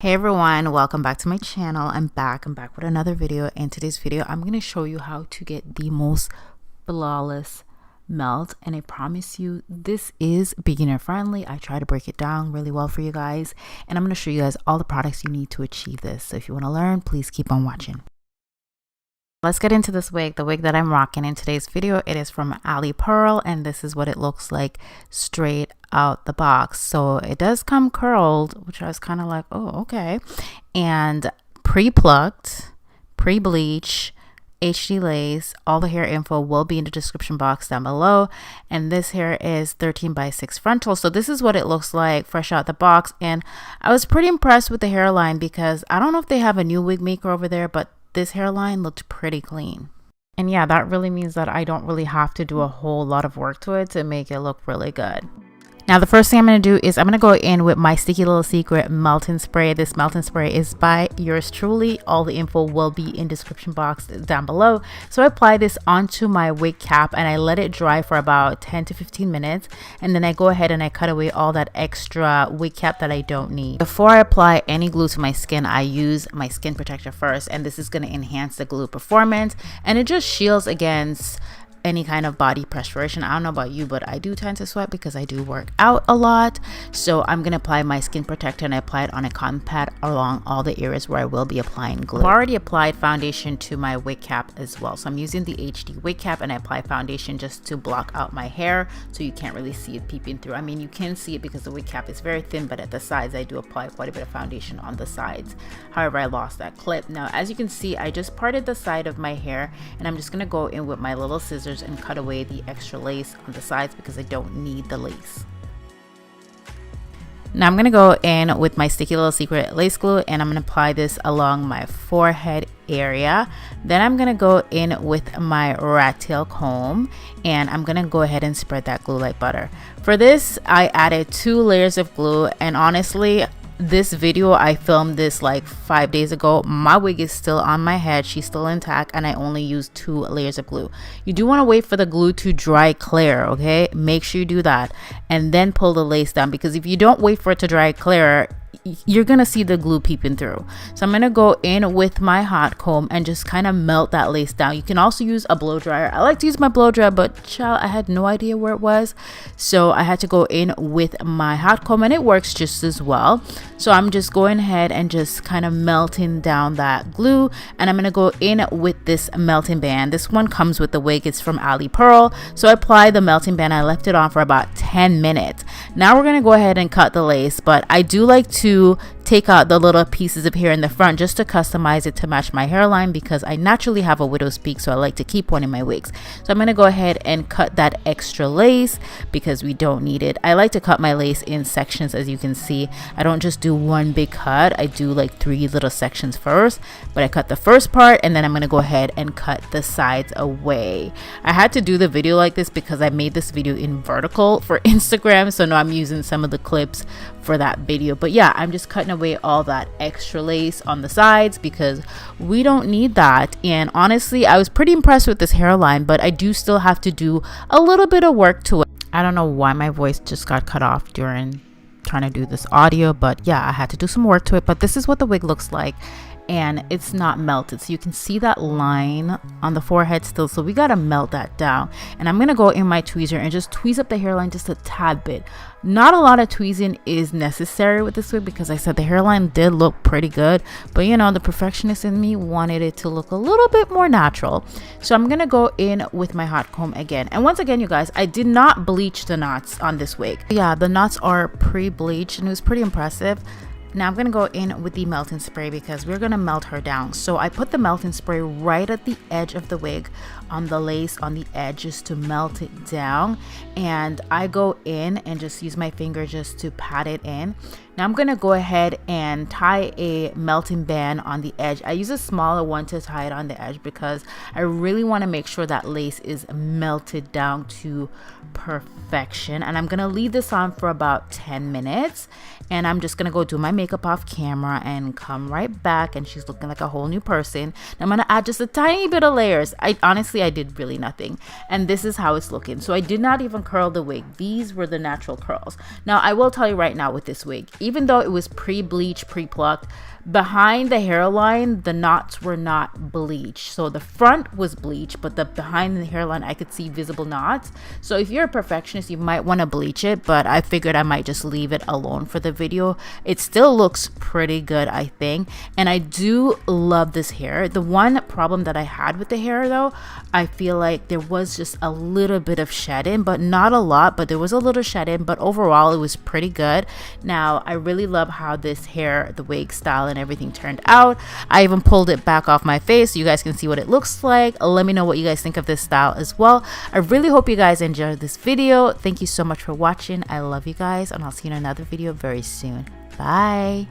Hey everyone, welcome back to my channel. I'm back with another video. In today's video I'm going to show you how to get the most flawless melt, and I promise you this is beginner friendly. I try to break it down really well for you guys, and I'm going to show you guys all the products you need to achieve this. So if you want to learn, please keep on watching. Let's get into this wig. The wig that I'm rocking in today's video, it is from Alipearl, and this is what it looks like straight out the box. So it does come curled, which I was kind of like, oh, okay. And pre-plucked, pre-bleach, HD lace. All the hair info will be in the description box down below. And this hair is 13x6 frontal. So this is what it looks like fresh out the box. And I was pretty impressed with the hairline because I don't know if they have a new wig maker over there, but this hairline looked pretty clean. And yeah, that really means that I don't really have to do a whole lot of work to it to make it look really good. Now the first thing I'm going to do is I'm going to go in with my Sticky Little Secret melting spray. This melting spray is by yours truly. All the info will be in description box down below. So I apply this onto my wig cap and I let it dry for about 10 to 15 minutes. And then I go ahead and I cut away all that extra wig cap that I don't need. Before I apply any glue to my skin, I use my skin protector first. And this is going to enhance the glue performance. And it just shields against any kind of body perspiration. I don't know about you, but I do tend to sweat because I do work out a lot. So I'm going to apply my skin protector and I apply it on a cotton pad along all the areas where I will be applying glue. I've already applied foundation to my wig cap as well. So I'm using the HD wig cap and I apply foundation just to block out my hair so you can't really see it peeping through. I mean, you can see it because the wig cap is very thin, but at the sides I do apply quite a bit of foundation on the sides. However, I lost that clip. Now, as you can see, I just parted the side of my hair and I'm just going to go in with my little scissors and cut away the extra lace on the sides because I don't need the lace. Now I'm going to go in with my Sticky Little Secret lace glue and I'm going to apply this along my forehead area. Then I'm going to go in with my rat tail comb and I'm going to go ahead and spread that glue like butter. For this, I added 2 layers of glue, and honestly, this video I filmed this like 5 days ago. My wig is still on my head, she's still intact, and I only used 2 layers of glue. You do want to wait for the glue to dry clear, okay? Make sure you do that and then pull the lace down, because if you don't wait for it to dry clear, you're gonna see the glue peeping through. So I'm gonna go in with my hot comb and just kind of melt that lace down. You can also use a blow dryer. I like to use my blow dryer, but child, I had no idea where it was, so I had to go in with my hot comb, and it works just as well. So I'm just going ahead and just kind of melting down that glue, and I'm gonna go in with this melting band. This one comes with the wig. It's from Alipearl. So I applied the melting band. I left it on for about 10 minutes. Now we're gonna go ahead and cut the lace, but I do like to take out the little pieces of hair in the front just to customize it to match my hairline, because I naturally have a widow's peak, so I like to keep one in my wigs. So I'm going to go ahead and cut that extra lace because we don't need it. I like to cut my lace in sections. As you can see, I don't just do one big cut. I do like 3 little sections first, but I cut the first part and then I'm going to go ahead and cut the sides away. I had to do the video like this because I made this video in vertical for Instagram, so now I'm using some of the clips for that video. But yeah, I'm just cutting away all that extra lace on the sides because we don't need that. And honestly, I was pretty impressed with this hairline, but I do still have to do a little bit of work to it. I don't know why my voice just got cut off during trying to do this audio, but yeah, I had to do some work to it. But this is what the wig looks like, and it's not melted, so you can see that line on the forehead still, so we gotta melt that down. And I'm gonna go in my tweezer and just tweeze up the hairline just a tad bit. Not a lot of tweezing is necessary with this wig because I said the hairline did look pretty good, but you know, the perfectionist in me wanted it to look a little bit more natural. So I'm gonna go in with my hot comb again, and once again, you guys, I did not bleach the knots on this wig. Yeah, the knots are pre-bleached and it was pretty impressive. Now I'm going to go in with the melting spray because we're going to melt her down. So I put the melting spray right at the edge of the wig on the lace on the edges to melt it down. And I go in and just use my finger just to pat it in. Now I'm going to go ahead and tie a melting band on the edge. I use a smaller one to tie it on the edge because I really want to make sure that lace is melted down to perfection. And I'm going to leave this on for about 10 minutes. And I'm just going to go do my makeup off camera and come right back, and she's looking like a whole new person. I'm going to add just a tiny bit of layers. Honestly, I did really nothing. And this is how it's looking. So I did not even curl the wig. These were the natural curls. Now, I will tell you right now with this wig, even though it was pre-bleach, pre-plucked, behind the hairline the knots were not bleached. So the front was bleached, but the behind the hairline I could see visible knots. So if you're a perfectionist, you might want to bleach it, but I figured I might just leave it alone for the video. It still looks pretty good, I think, and I do love this hair. The one problem that I had with the hair though, I feel like there was just a little bit of shedding, but not a lot, but there was a little shedding, but overall it was pretty good. Now I really love how this hair, the wig style and everything turned out. I even pulled it back off my face so you guys can see what it looks like. Let me know what you guys think of this style as well. I really hope you guys enjoyed this video. Thank you so much for watching. I love you guys, and I'll see you in another video very soon. Bye.